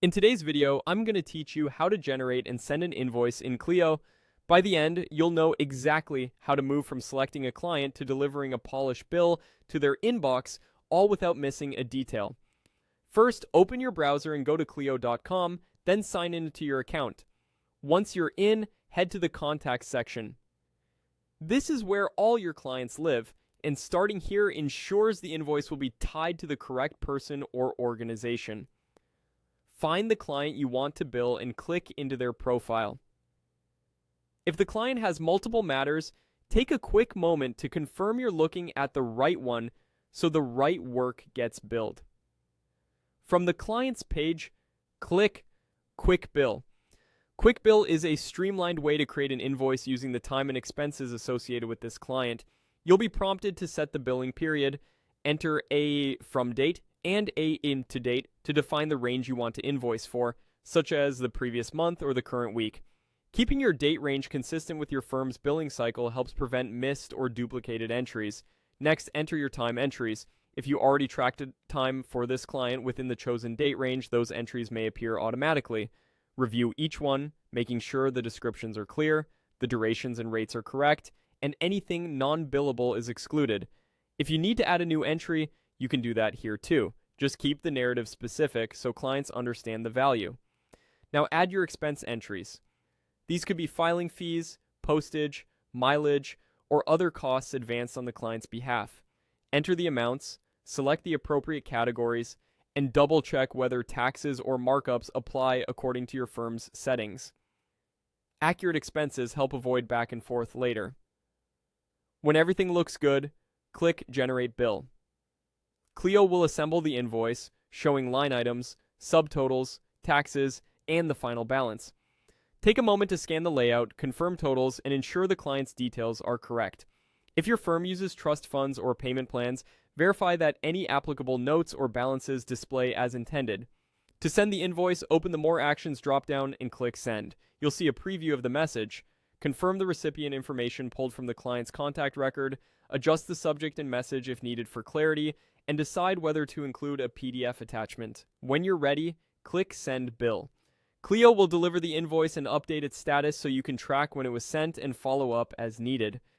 In today's video, I'm going to teach you how to generate and send an invoice in Clio. By the end, you'll know exactly how to move from selecting a client to delivering a polished bill to their inbox, all without missing a detail. First, open your browser and go to Clio.com, then sign into your account. Once you're in, head to the Contacts section. This is where all your clients live, and starting here ensures the invoice will be tied to the correct person or organization. Find the client you want to bill and click into their profile. If the client has multiple matters, take a quick moment to confirm you're looking at the right one so the right work gets billed. From the client's page, click Quick Bill. Quick Bill is a streamlined way to create an invoice using the time and expenses associated with this client. You'll be prompted to set the billing period, enter a from date and a into date to define the range you want to invoice for, such as the previous month or the current week. Keeping your date range consistent with your firm's billing cycle helps prevent missed or duplicated entries. Next, enter your time entries. If you already tracked a time for this client within the chosen date range, those entries may appear automatically. Review each one, making sure the descriptions are clear, the durations and rates are correct, and anything non-billable is excluded. If you need to add a new entry, you can do that here too. Just keep the narrative specific so clients understand the value. Now add your expense entries. These could be filing fees, postage, mileage, or other costs advanced on the client's behalf. Enter the amounts, select the appropriate categories, and double check whether taxes or markups apply according to your firm's settings. Accurate expenses help avoid back and forth later. When everything looks good, click Generate Bill. Clio will assemble the invoice, showing line items, subtotals, taxes, and the final balance. Take a moment to scan the layout, confirm totals, and ensure the client's details are correct. If your firm uses trust funds or payment plans, verify that any applicable notes or balances display as intended. To send the invoice, open the More Actions dropdown and click Send. You'll see a preview of the message. Confirm the recipient information pulled from the client's contact record, adjust the subject and message if needed for clarity, and decide whether to include a PDF attachment. When you're ready, click Send Bill. Clio will deliver the invoice and update its status so you can track when it was sent and follow up as needed.